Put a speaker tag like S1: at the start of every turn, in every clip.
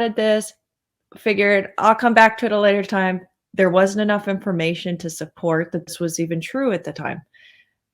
S1: Did this, figured I'll come back to it a later time. There wasn't enough information to support that this was even true at the time.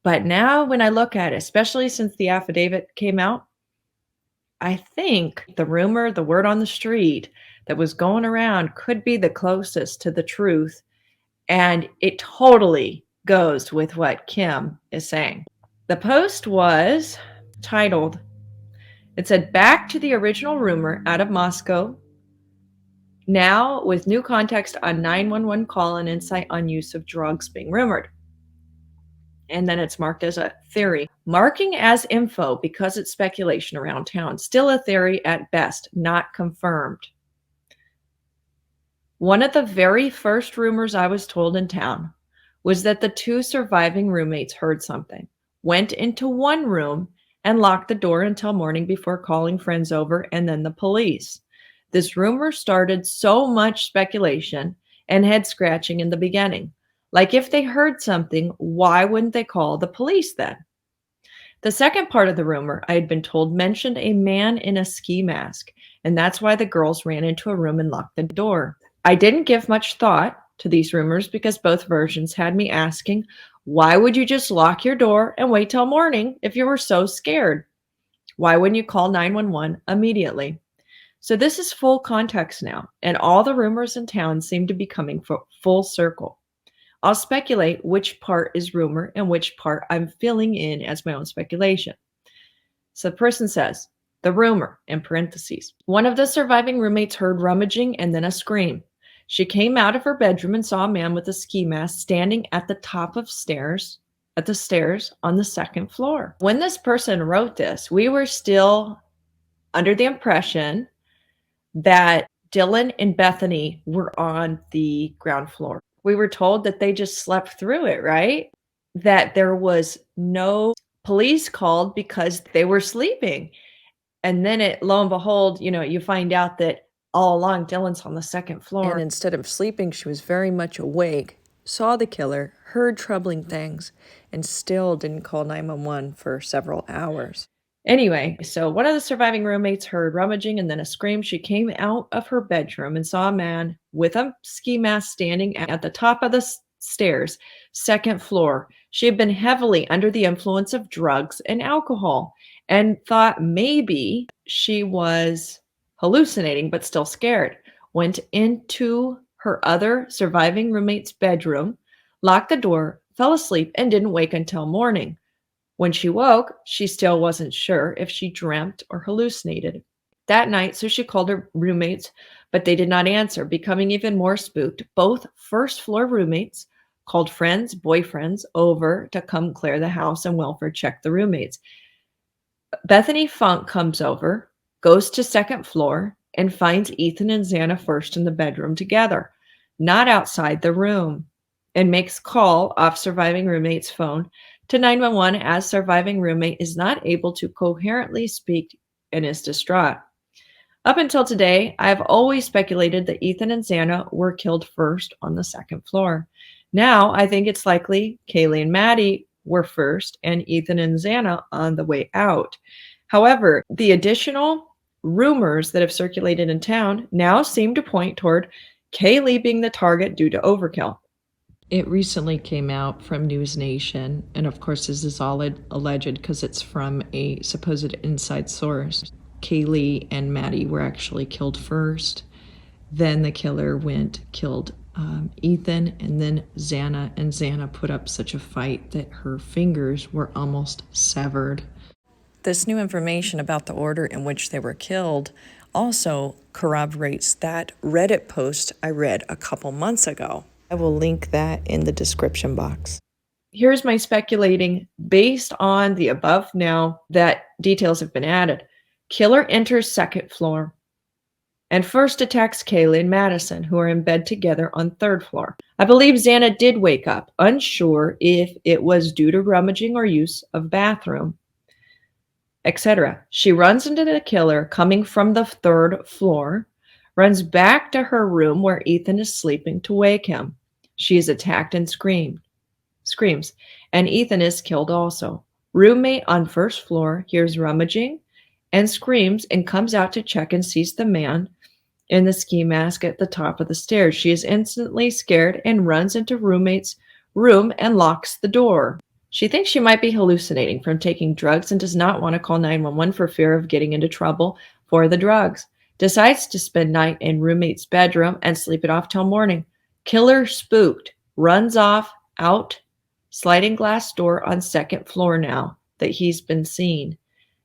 S1: But now when I look at it, especially since the affidavit came out, I think the rumor, the word on the street that was going around could be the closest to the truth. And it totally goes with what Kim is saying. The post was titled, it said, "Back to the original rumor out of Moscow, now with new context on 911 call and insight on use of drugs being rumored." And then it's marked as a theory. Marking as info because it's speculation around town. Still a theory at best, not confirmed. One of the very first rumors I was told in town was that the two surviving roommates heard something, went into one room, and locked the door until morning before calling friends over and then the police. This rumor started so much speculation and head scratching in the beginning. Like, if they heard something, why wouldn't they call the police then? The second part of the rumor, I had been told, mentioned a man in a ski mask, and that's why the girls ran into a room and locked the door. I didn't give much thought to these rumors because both versions had me asking, why would you just lock your door and wait till morning if you were so scared? Why wouldn't you call 911 immediately? So this is full context now, and all the rumors in town seem to be coming full circle. I'll speculate which part is rumor and which part I'm filling in as my own speculation. So the person says, the rumor, in parentheses, one of the surviving roommates heard rummaging and then a scream. She came out of her bedroom and saw a man with a ski mask standing at the top of stairs on the second floor. When this person wrote this, we were still under the impression that Dylan and Bethany were on the ground floor. We were told that they just slept through it, right? That there was no police called because they were sleeping. And then lo and behold, you find out that all along Dylan's on the second floor.
S2: And instead of sleeping, she was very much awake, saw the killer, heard troubling things, and still didn't call 911 for several hours.
S1: Anyway, so one of the surviving roommates heard rummaging and then a scream. She came out of her bedroom and saw a man with a ski mask standing at the top of the stairs, second floor. She had been heavily under the influence of drugs and alcohol and thought maybe she was hallucinating, but still scared. Went into her other surviving roommate's bedroom, locked the door, fell asleep, and didn't wake until morning. When she woke, she still wasn't sure if she dreamt or hallucinated that night, so she called her roommates, but they did not answer. Becoming even more spooked, both first-floor roommates called friends, boyfriends over to come clear the house and welfare check the roommates. Bethany Funk comes over, goes to second floor, and finds Ethan and Xana first in the bedroom together, not outside the room, and makes call off surviving roommate's phone to 911 as surviving roommate is not able to coherently speak and is distraught. Up until today, I've always speculated that Ethan and Xana were killed first on the second floor. Now, I think it's likely Kaylee and Maddie were first and Ethan and Xana on the way out. However, the additional rumors that have circulated in town now seem to point toward Kaylee being the target due to overkill.
S2: It recently came out from News Nation, and of course this is all alleged because it's from a supposed inside source. Kaylee and Maddie were actually killed first. Then the killer killed Ethan, and then Xana, and Xana put up such a fight that her fingers were almost severed. This new information about the order in which they were killed also corroborates that Reddit post I read a couple months ago. I will link that in the description box.
S1: Here's my speculating based on the above now that details have been added. Killer enters second floor and first attacks Kaylee and Madison, who are in bed together on third floor. I believe Xana did wake up, unsure if it was due to rummaging or use of bathroom, etc. She runs into the killer coming from the third floor, runs back to her room where Ethan is sleeping to wake him. She is attacked and screams, and Ethan is killed also. Roommate on first floor hears rummaging and screams and comes out to check and sees the man in the ski mask at the top of the stairs. She is instantly scared and runs into roommate's room and locks the door. She thinks she might be hallucinating from taking drugs and does not want to call 911 for fear of getting into trouble for the drugs. Decides to spend night in roommate's bedroom and sleep it off till morning. Killer spooked, runs off out sliding glass door on second floor now that he's been seen.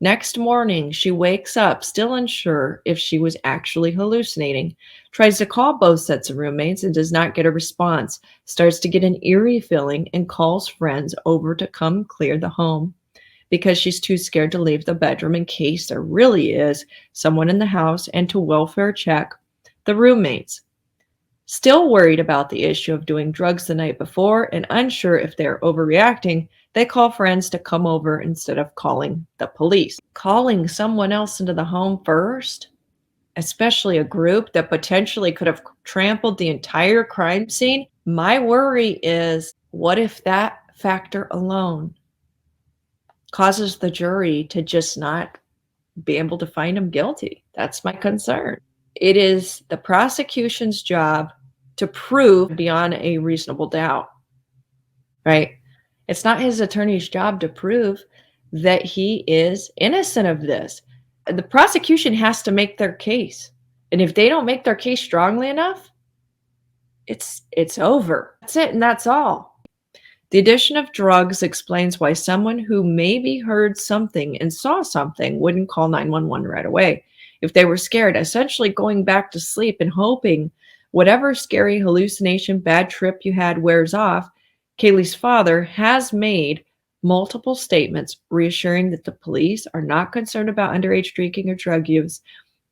S1: Next morning, she wakes up, still unsure if she was actually hallucinating, tries to call both sets of roommates and does not get a response, starts to get an eerie feeling and calls friends over to come clear the home because she's too scared to leave the bedroom in case there really is someone in the house and to welfare check the roommates. Still worried about the issue of doing drugs the night before and unsure if they're overreacting, they call friends to come over instead of calling the police. Calling someone else into the home first, especially a group that potentially could have trampled the entire crime scene. My worry is, what if that factor alone causes the jury to just not be able to find him guilty? That's my concern. It is the prosecution's job to prove beyond a reasonable doubt, right? It's not his attorney's job to prove that he is innocent of this. The prosecution has to make their case. And if they don't make their case strongly enough, it's over. That's it, and that's all. The addition of drugs explains why someone who maybe heard something and saw something wouldn't call 911 right away. If they were scared, essentially going back to sleep and hoping whatever scary hallucination, bad trip you had wears off, Kaylee's father has made multiple statements reassuring that the police are not concerned about underage drinking or drug use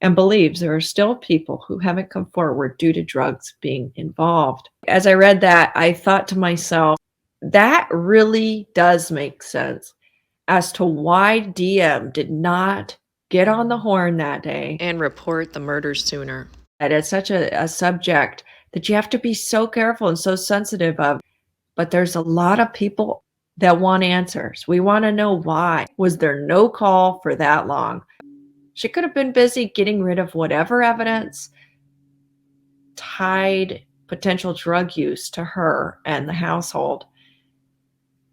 S1: and believes there are still people who haven't come forward due to drugs being involved. As I read that, I thought to myself, that really does make sense as to why DM did not get on the horn that day
S2: And report the murder sooner.
S1: that it's such a subject that you have to be so careful and so sensitive of. But there's a lot of people that want answers. We want to know why. Was there no call for that long? She could have been busy getting rid of whatever evidence tied potential drug use to her and the household.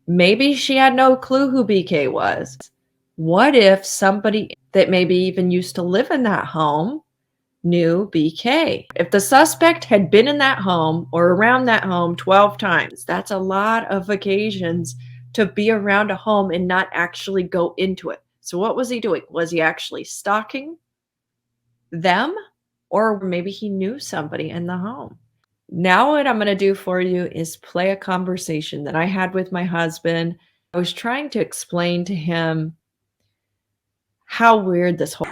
S1: Maybe she had no clue who BK was. What if somebody that maybe even used to live in that home knew BK? If the suspect had been in that home or around that home 12 times, that's a lot of occasions to be around a home and not actually go into it. So what was he doing? Was he actually stalking them? Or maybe he knew somebody in the home. Now what I'm going to do for you is play a conversation that I had with my husband. I was trying to explain to him how weird this whole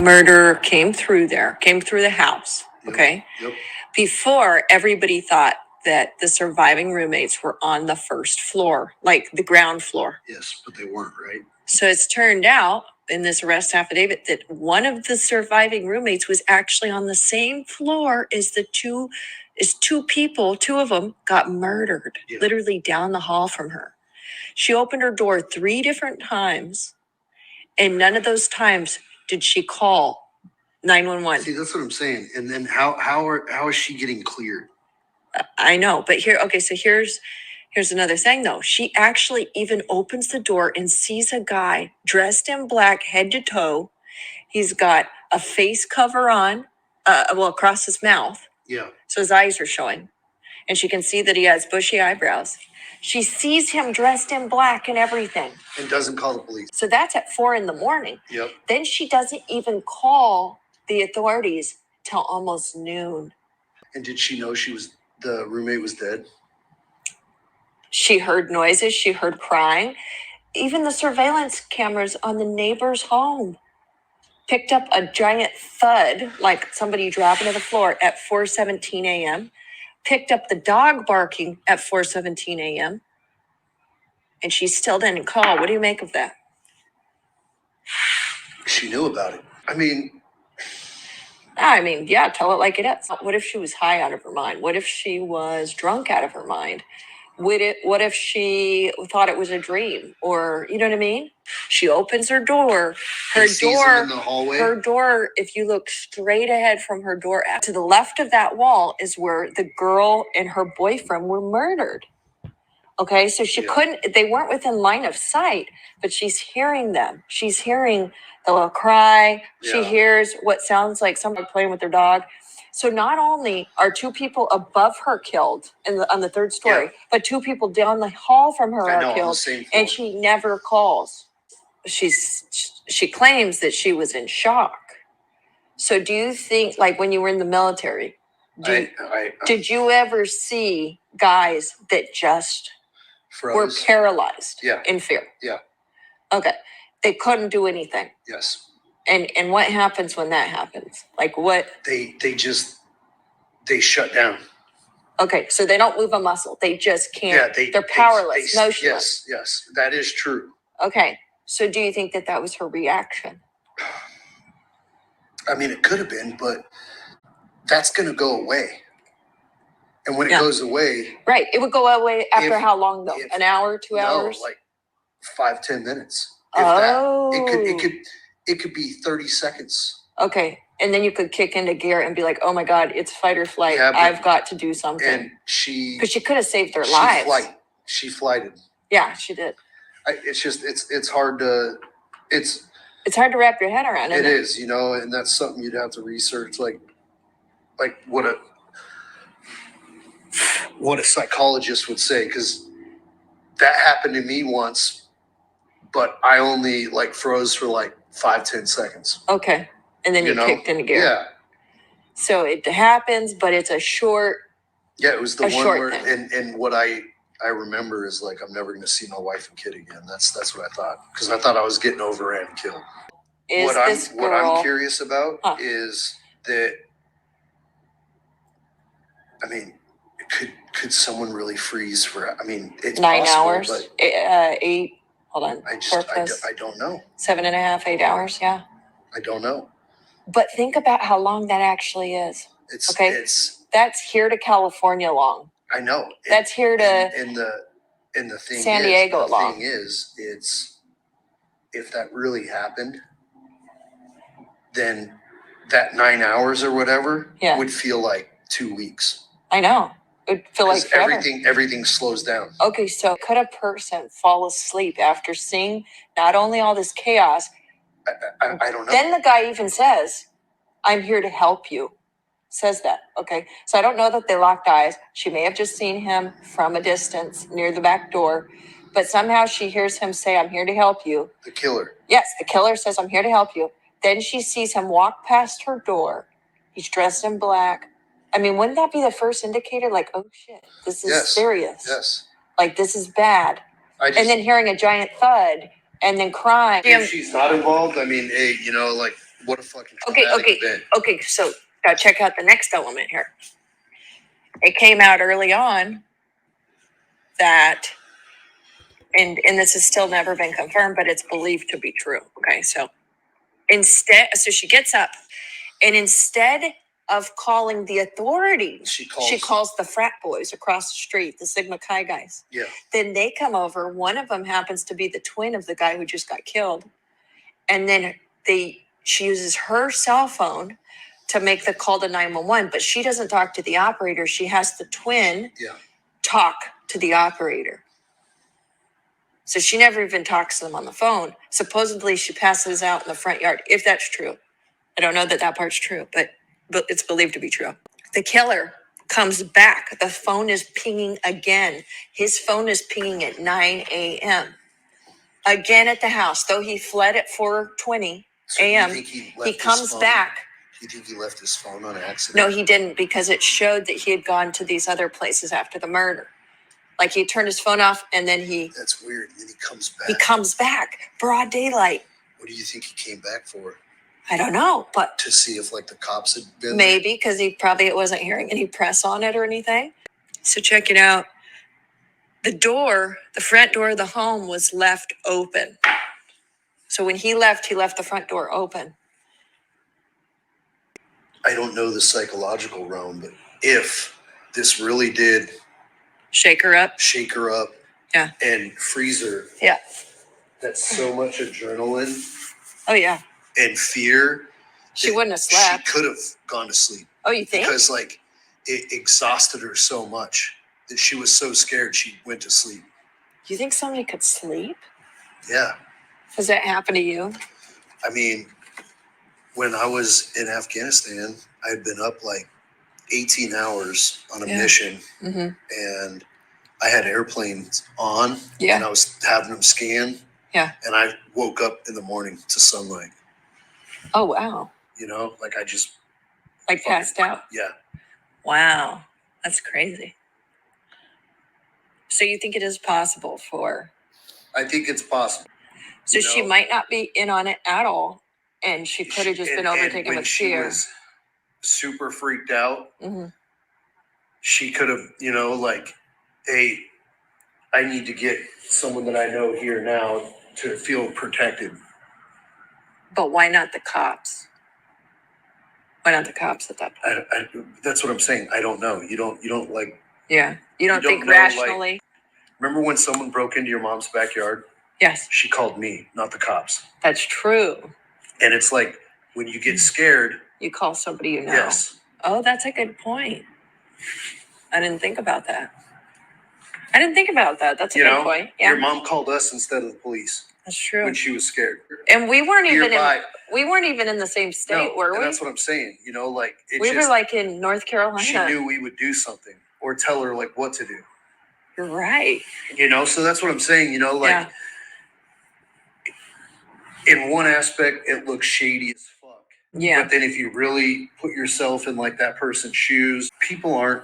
S3: murder came through the house. Okay.
S4: Yep.
S3: Before, everybody thought that the surviving roommates were on the first floor, like the ground floor.
S4: Yes, but they weren't, right?
S3: So it's turned out in this arrest affidavit that one of the surviving roommates was actually on the same floor as two people. Two of them got murdered, literally down the hall from her. She opened her door 3 different times, and none of those times did she call 911.
S4: See, that's what I'm saying. And then how is she getting cleared?
S3: I know, but here's another thing though. She actually even opens the door and sees a guy dressed in black head to toe. He's got a face cover on, across his mouth.
S4: Yeah.
S3: So his eyes are showing. And she can see that he has bushy eyebrows. She sees him dressed in black and everything.
S4: And doesn't call the police.
S3: So that's at 4 a.m.
S4: Yep.
S3: Then she doesn't even call the authorities till almost noon.
S4: And did she know the roommate was dead?
S3: She heard noises. She heard crying. Even the surveillance cameras on the neighbor's home picked up a giant thud, like somebody dropping to the floor at 4:17 a.m., picked up the dog barking at 4:17 a.m., and she still didn't call. What do you make of that?
S4: She knew about it. I mean,
S3: yeah, tell it like it is. What if she was high out of her mind? What if she was drunk out of her mind? What if she thought it was a dream, or you know what I mean? She opens her door. Her
S4: He sees him in the hallway.
S3: Her door. If you look straight ahead from her door, to the left of that wall is where the girl and her boyfriend were murdered. Okay, so she couldn't. They weren't within line of sight, but she's hearing them. She's hearing the little cry. She hears what sounds like someone playing with their dog. So not only are two people above her killed on the third story, but two people down the hall from her are killed, and she never calls. She claims that she was in shock. So do you think, like when you were in the military, did you ever see guys that just were paralyzed in fear?
S4: Yeah.
S3: Okay. They couldn't do anything.
S4: Yes.
S3: And what happens when that happens? Like what?
S4: They shut down.
S3: Okay, so they don't move a muscle. They just can't. They're powerless, motionless.
S4: Yes, that is true.
S3: Okay, so do you think that was her reaction?
S4: I mean, it could have been, but that's going to go away. And when it goes away...
S3: Right, it would go away after how long, though? An hour, 2 hours?
S4: No, like 5-10 minutes. If that. It could be 30 seconds.
S3: Okay, and then you could kick into gear and be like, oh my God, it's fight or flight. Yeah, I've got to do something.
S4: And
S3: because she could have saved their lives.
S4: She flighted.
S3: Yeah, she did.
S4: It's hard to...
S3: It's hard to wrap your head around.
S4: It is, and that's something you'd have to research, like what a psychologist would say, because that happened to me once, but I only froze for 5-10 seconds.
S3: Okay, and then you kicked into gear.
S4: Yeah.
S3: So it happens, but it's a short.
S4: Yeah, it was the one where, and what I remember is I'm never going to see my wife and kid again. That's what I thought, because I thought I was getting overran and killed. What I'm curious about is that, I mean, could someone really freeze for? I mean, it's
S3: 9
S4: possible,
S3: hours,
S4: but
S3: 8. Hold on.
S4: I don't know.
S3: 7.5, 8 hours. Yeah.
S4: I don't know.
S3: But think about how long that actually is. That's here to California long.
S4: I know.
S3: That's here to
S4: and the thing
S3: San Diego long.
S4: The thing is, it's if that really happened, then that 9 hours or whatever would feel like 2 weeks.
S3: I know. It would feel like forever.
S4: Everything slows down.
S3: Okay, so could a person fall asleep after seeing not only all this chaos?
S4: I don't know.
S3: Then the guy even says, I'm here to help you. Says that. Okay. So I don't know that they locked eyes. She may have just seen him from a distance near the back door, but somehow she hears him say, I'm here to help you.
S4: The killer.
S3: Yes, the killer says, I'm here to help you. Then she sees him walk past her door. He's dressed in black. I mean, wouldn't that be the first indicator? Oh shit, this is serious.
S4: Yes.
S3: This is bad. And then hearing a giant thud and then crying.
S4: If she's not involved, I mean, hey, what a fucking traumatic event.
S3: Okay, so now check out the next element here. It came out early on that, and this has still never been confirmed, but it's believed to be true. Okay, so she gets up, and instead of calling the authorities, she calls the frat boys across the street, the Sigma Chi guys.
S4: Yeah.
S3: Then they come over. One of them happens to be the twin of the guy who just got killed, and then she uses her cell phone to make the call to 911, but she doesn't talk to the operator. She has the twin talk to the operator. So she never even talks to them on the phone. Supposedly she passes out in the front yard, if that's true. I don't know that part's true, but it's believed to be true. The killer comes back. The phone is pinging again. His phone is pinging at 9 a.m. Again at the house, though he fled at 4:20 a.m. He comes back.
S4: Do you think he left his phone on accident?
S3: No, he didn't, because it showed that he had gone to these other places after the murder. He turned his phone off, and then
S4: That's weird. And then he comes back.
S3: He comes back, broad daylight.
S4: What do you think he came back for?
S3: I don't know, but
S4: to see if the cops had been
S3: maybe because he probably wasn't hearing any press on it or anything. So check it out. The front door of the home was left open. So when he left the front door open.
S4: I don't know the psychological realm, but if this really did
S3: Shake her up.
S4: Shake her up.
S3: Yeah.
S4: And freeze her.
S3: Yeah.
S4: That's so much adrenaline.
S3: Oh, yeah.
S4: And fear.
S3: She wouldn't have slept.
S4: She could have gone to sleep.
S3: Oh, you think?
S4: Because like it exhausted her so much that she was so scared she went to sleep.
S3: You think somebody could sleep?
S4: Yeah.
S3: Has that happened to you?
S4: I mean, when I was in Afghanistan, I had been up like 18 hours on a mission, and I had airplanes on, and I was having them scan.
S3: Yeah.
S4: And I woke up in the morning to sunlight.
S3: Oh, wow.
S4: You know, like I just...
S3: Like passed out?
S4: Yeah.
S3: Wow. That's crazy. So you think it is possible for...
S4: I think it's possible.
S3: So she might not be in on it at all, and she could have just been overtaken with fear.
S4: She was super freaked out. She could have, you know, like, hey, I need to get someone that I know here now to feel protected.
S3: But why not the cops? Why not the cops at that point?
S4: That's what I'm saying. I don't know. You don't like...
S3: Yeah. You don't think rationally?
S4: Like, remember when someone broke into your mom's backyard?
S3: Yes.
S4: She called me, not the cops.
S3: That's true.
S4: And it's like, when you get scared...
S3: You call somebody you know.
S4: Yes.
S3: Oh, that's a good point. I didn't think about that. That's a good point. Yeah.
S4: Your mom called us instead of the police.
S3: That's true.
S4: When she was scared.
S3: And we weren't even in the same state, were we?
S4: That's what I'm saying. You know, like
S3: we were like in North Carolina.
S4: She knew we would do something or tell her like what to do.
S3: You're right.
S4: You know, so that's what I'm saying. You know, like in one aspect, it looks shady as fuck.
S3: Yeah.
S4: But then if you really put yourself in like that person's shoes, people aren't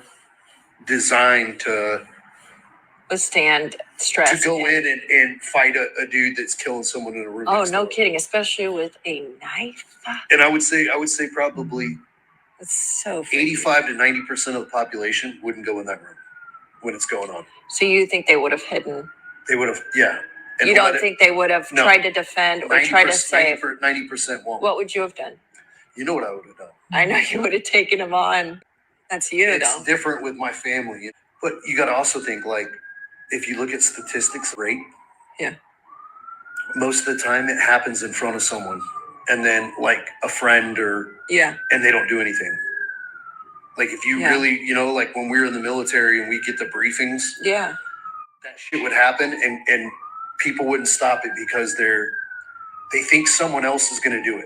S4: designed to
S3: withstand stress.
S4: To go in and fight a dude that's killing someone in a room.
S3: Oh, no kidding, especially with a knife.
S4: And I would say probably
S3: it's so
S4: 85 to 90% of the population wouldn't go in that room when it's going on.
S3: So you think they would have hidden?
S4: They would have, yeah.
S3: And you don't think they would have tried to defend or try to save?
S4: 90% won't.
S3: What would you have done?
S4: You know what I would have done.
S3: I know you would have taken him on. That's you, though.
S4: It's different with my family. But you got to also think, like, if you look at statistics rate, most of the time it happens in front of someone, and then like a friend and they don't do anything. Like if you really, you know, like when we were in the military and we get the briefings, that shit would happen, and people wouldn't stop it because they think someone else is going to do it.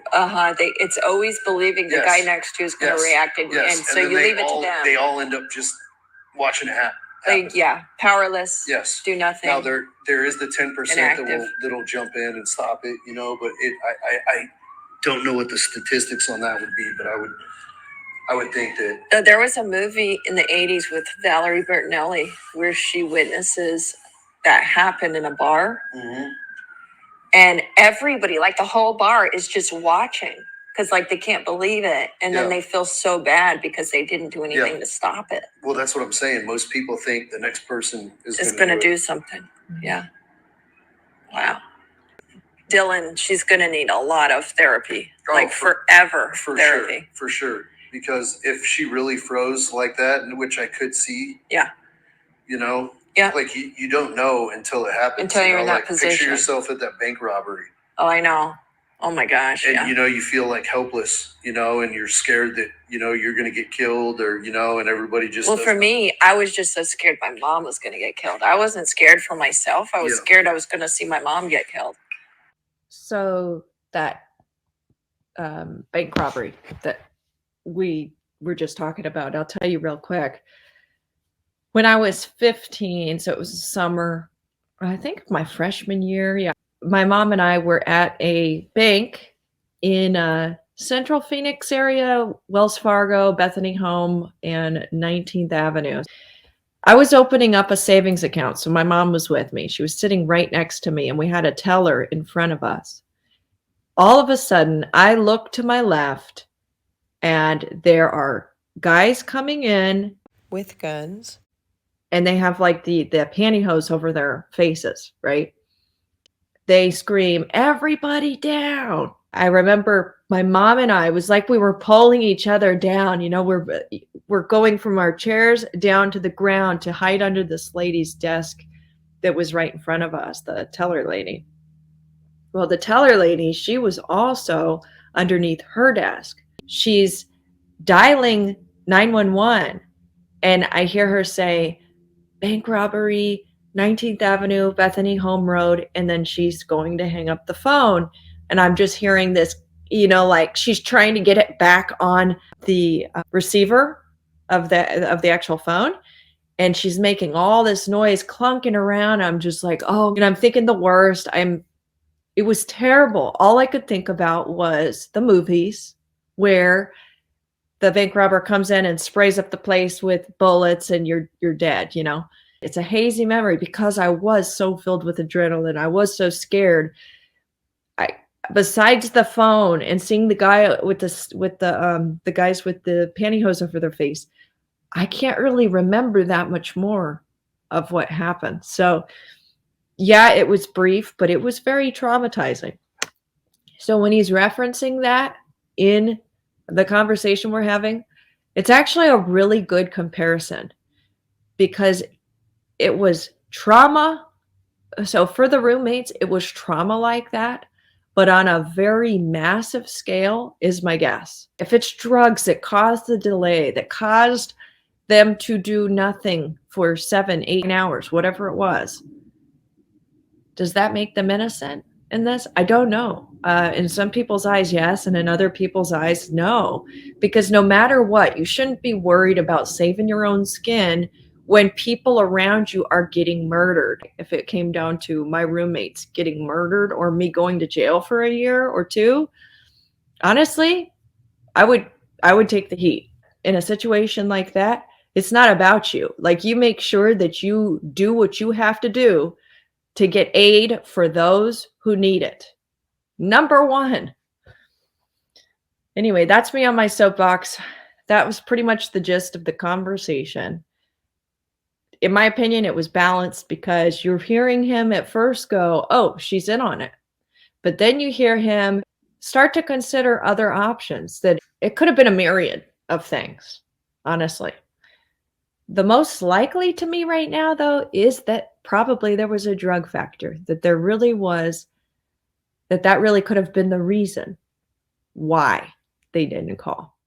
S3: It's always believing the guy next to you is going to react, and so you leave it to them.
S4: They all end up just watching it happen.
S3: Powerless.
S4: Yes.
S3: Do nothing.
S4: Now there is the 10% that'll jump in and stop it, you know, but I don't know what the statistics on that would be, but I would think that
S3: there was a movie in the 80s with Valerie Bertinelli where she witnesses that happen in a bar. And everybody, like the whole bar, is just watching because like they can't believe it, and then they feel so bad because they didn't do anything to stop it.
S4: Well, that's what I'm saying. Most people think the next person is
S3: going to do something. Yeah. Wow. Dylan, she's going to need a lot of therapy, forever therapy.
S4: Sure, for sure. Because if she really froze like that, which I could see, you know, like you don't know until it happens.
S3: Until you're in that position.
S4: Picture yourself at that bank robbery.
S3: Oh, I know. Oh my gosh.
S4: And you know, you feel like helpless, you know, and you're scared that, you know, you're going to get killed, or, you know, and everybody just...
S3: Well, for me, I was just so scared my mom was going to get killed. I wasn't scared for myself. I was scared I was going to see my mom get killed.
S1: So that bank robbery that we were just talking about, I'll tell you real quick. When I was 15, so it was summer, I think my freshman year, my mom and I were at a bank in Central Phoenix area, Wells Fargo, Bethany Home, and 19th Avenue. I was opening up a savings account, so my mom was with me. She was sitting right next to me, and we had a teller in front of us. All of a sudden, I look to my left, and there are guys coming in
S5: with guns,
S1: and they have like the pantyhose over their faces, right? They scream, "Everybody down." I remember my mom and I, was like we were pulling each other down, you know, were going from our chairs down to the ground to hide under this lady's desk that was right in front of us, the teller lady. Well, the teller lady, she was also underneath her desk. She's dialing 911, and I hear her say, bank robbery, 19th Avenue, Bethany Home Road, and then she's going to hang up the phone. And I'm just hearing this, like she's trying to get it back on the receiver of the actual phone. And she's making all this noise clunking around. I'm just like, oh, I'm thinking the worst. It was terrible. All I could think about was the movies where the bank robber comes in and sprays up the place with bullets and you're dead, It's a hazy memory because I was so filled with adrenaline. I was so scared. Besides the phone and seeing the guy with the guys with the pantyhose over their face, I can't really remember that much more of what happened. So yeah, it was brief, but it was very traumatizing. So when he's referencing that in the conversation we're having, it's actually a really good comparison because it was trauma. So for the roommates, it was trauma like that, but on a very massive scale is my guess. If it's drugs that caused the delay, that caused them to do nothing for 7, 8 hours, whatever it was, does that make them innocent in this? I don't know. In some people's eyes, yes, and in other people's eyes, no. Because no matter what, you shouldn't be worried about saving your own skin when people around you are getting murdered. If it came down to my roommates getting murdered or me going to jail for a year or two, honestly, I would take the heat. In a situation like that, it's not about you. Like, you make sure that you do what you have to do to get aid for those who need it. Number one. Anyway, that's me on my soapbox. That was pretty much the gist of the conversation. In my opinion, it was balanced because you're hearing him at first go, oh, she's in on it. But then you hear him start to consider other options, that it could have been a myriad of things, honestly. The most likely to me right now, though, is that probably there was a drug factor, that there really was, that really could have been the reason why they didn't call.